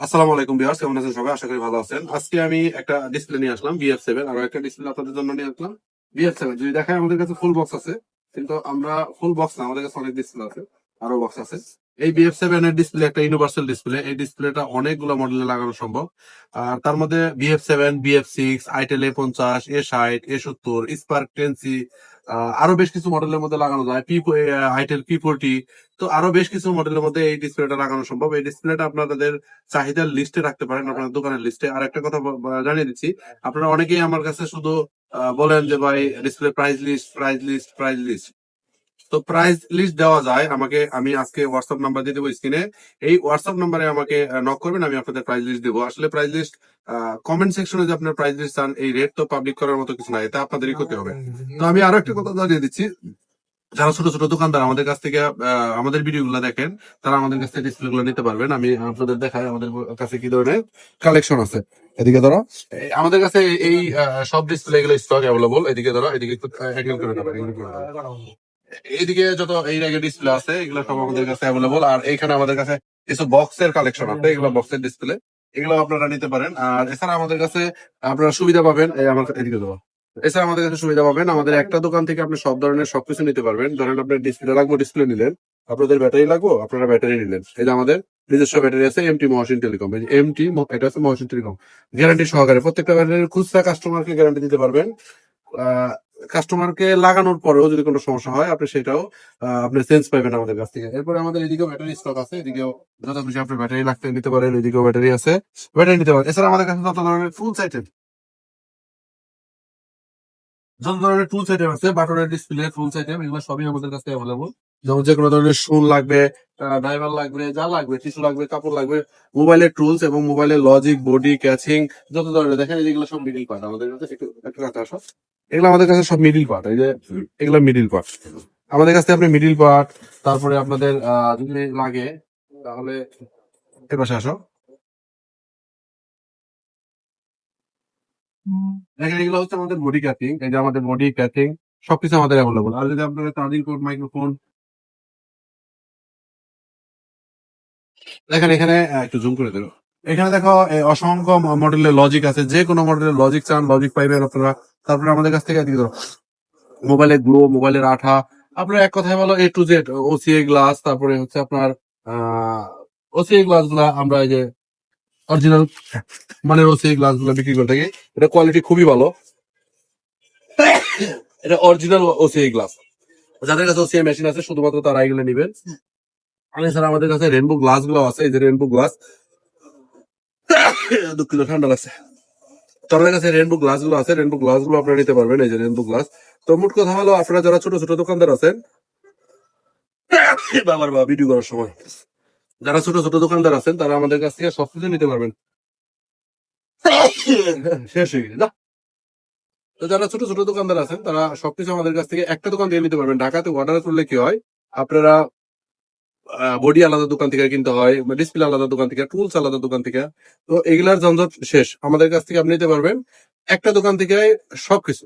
আসসালামু আলাইকুম ভিউয়ার্স, কেমন আছেন সবাই? আশা করি ভালো আছেন। আজকে আমি একটা ডিসপ্লে নিয়ে আসলাম BF7, আর একটা ডিসপ্লে আপনাদের জন্য নিয়ে আসলাম BF7। যদি দেখায় আমাদের কাছে ফুল বক্স আছে, কিন্তু আমরা ফুল বক্স না, আমাদের কাছে অনেক ডিসপ্লে আছে, আরো বক্স আছে। এই BF7 এর ডিসপ্লে একটা ইউনিভার্সাল ডিসপ্লে। এই ডিসপ্লেটা অনেকগুলো মডেলে লাগানো সম্ভব। আর তার মধ্যে BF7, BF6, itel A50, A60, A70, spark 10C, আরো বেশ কিছু মডেলের মধ্যে লাগানো যায়। Itel P40। তো আরো বেশ কিছু মডেলের মধ্যে এই ডিসপ্লেটা লাগানো সম্ভব। এই ডিসপ্লেটা আপনাদের চাহিদার লিস্টে রাখতে পারেন, আপনার দোকানের লিস্টে। আর একটা কথা জানিয়ে দিচ্ছি, আপনারা অনেকেই আমার কাছে শুধু বলেন যে ভাই display price list, price list, price list. তো প্রাইস লিস্ট দেওয়া যায় আমাকে, আমি আজকে হোয়াটসঅ্যাপ নাম্বার দিয়ে দেবো স্ক্রিনে। এই হোয়াটসঅ্যাপ নাম্বারে আমাকে নক করবেন, আমি আপনাদের প্রাইস লিস্ট দেবো। আসলে প্রাইস লিস্ট কমেন্ট সেকশনে যে আপনার প্রাইস লিস্ট চান, এই রেট তো পাবলিক করার মতো কিছু নাই, এটা আপনাদেরই করতে হবে। তো আমি আরো একটা কথা জানিয়ে দিচ্ছি, যারা ছোট ছোট দোকানদার আমাদের কাছ থেকে আমাদের ভিডিও গুলো দেখেন, তারা আমাদের কাছ থেকে ডিসপ্লে গুলো নিতে পারবেন। আমি আপনাদের দেখাই আমাদের কাছে কি ধরনের কালেকশন আছে। এদিকে ধরো, আমাদের কাছে এই সব ডিসপ্লে গুলো স্টক অ্যাভেলেবল। এদিকে ধরো, এদিকে একটু angle করে দাও, angle করে দাও। এইদিকে যত এই রেগে ডিসপ্লে আছে, এগুলো সব আমাদের কাছে অ্যাভেলেবল। আর এইখানে আমাদের কাছে কিছু বক্সের কালেকশন আছে, এগুলো বক্সের ডিসপ্লে, এগুলো আপনারা নিতে পারেন। আর এছাড়া আমাদের কাছে আপনারা সুবিধা পাবেন, এই আমার এদিকে দেওয়া। এছাড়া আমাদের কাছে সুবিধা পাবেন, আমাদের একটা দোকান থেকে আপনি সব ধরনের সবকিছু নিতে পারবেন। ধরেন আপনার ডিসপ্লে লাগবে, ডিসপ্লে নিলেন। আপনাদের ব্যাটারি লাগবে, আপনারা ব্যাটারি নিলেন। এই যে আমাদের নিজস্ব ব্যাটারি আছে, এমটি মহসিন টেলিকম। এই এমটি, এটা আছে মহসিন টেলিকম, গ্যারান্টি সহকারে প্রত্যেকটা ব্যাটারির খুচরা কাস্টমারকে গ্যারান্টি দিতে পারবেন। কাস্টমারকে লাগানোর পরেও যদি কোনো সমস্যা হয়, আপনি সেটাও আপনি চেঞ্জ পাবেন আমাদের কাছ থেকে। এরপরে আমাদের এদিকেও ব্যাটারি স্টক আছে, এদিকেও যত বেশি আপনি ব্যাটারি লাগতে নিতে পারেন, এদিকেও ব্যাটারি আছে, ব্যাটারি নিতে পারেন। এছাড়া আমাদের কাছে যত ধরনের টুলস আইটেম আছে, বাটনের ডিসপ্লে টুলস আইটেম, এগুলো সবই আমাদের কাছে অ্যাভেলেবল। যেমন যে কোনো ধরনের শুন লাগবে, ড্রাইভার লাগবে, যা লাগবে, টিস্যু লাগবে, কাপড় লাগবে, মোবাইলের টুলস এবং মোবাইলের লজিক, বডি, ক্যাচিং, যত ধরনের দেখেন, এগুলো সব মিডিল পার্ট আমাদের কাছে। একটু কাছে আসো, এগুলো আমাদের কাছে সব মিডিল পার্ট। এই যে এগুলো মিডিল পার্ট আমাদের কাছে, আপনি মিডিল পার্ট, তারপরে আপনাদের যদি লাগে তাহলে এর পাশে আসো, দেখেন এগুলো হচ্ছে আমাদের বডি ক্যাচিং। এই যে আমাদের বডি ক্যাচিং সবকিছু আমাদের অ্যাভেলেবল। আর যদি আপনাদের চার্জিং পোর্ট, মাইক্রোফোন দেখেন, এখানে একটু জুম করে দিল, এখানে দেখো অসংখ্য মডেলের লজিক আছে। যে কোনো মডেলের লজিক চান, লজিক পাইবেন আপনারা। তারপরে আমাদের কাছ থেকে দিয়ে মোবাইলের গ্লো, মোবাইলের আঠা, আপনার এক কথায় বলো A to Z, OCA glass, তারপরে হচ্ছে আপনার ওসিএ গ্লাস গুলা আমরা এই যে অরিজিনাল মানের ওসিএ গ্লাস গুলো বিক্রি করে থাকি। এটা কোয়ালিটি খুবই ভালো, এটা অরিজিনাল ওসিএ গ্লাস। যাদের কাছে ওসিআই মেশিন আছে শুধুমাত্র তারা এগুলো নিবেন। আর এছাড়া আমাদের কাছে রেনবো গ্লাস গুলো আছে, এই যে রেনবো গ্লাস, দুঃখিত ঠান্ডা লাগছে। তো আমাদের কাছে রেনবো গ্লাস গুলো আছে, রেনবো গ্লাস গুলো আপনারা নিতে পারবেন, এই যে রেনবো গ্লাস। তো মোট কথা হলো, আপনারা যারা ছোট ছোট দোকানদার আছেন, বাবার বা ভিডিও করার সময় যারা ছোট ছোট দোকানদার আছেন, তারা আমাদের কাছ থেকে সবকিছু নিতে পারবেন। শেষ হয়ে গেছে, যা। তো যারা ছোট ছোট দোকানদার আছেন, তারা সবকিছু আমাদের কাছ থেকে একটা দোকান থেকে নিতে পারবেন। ঢাকাতে অর্ডার করলে কি হয়, আপনারা বডি আলাদা দোকান থেকে কিনতে হয়, ডিসপ্লে আলাদা দোকান থেকে, টুলস আলাদা দোকান থেকে। তো এগুলার ঝঞ্ঝট শেষ, আমাদের কাছ থেকে আপনি নিতে পারবেন একটা দোকান থেকে সবকিছু।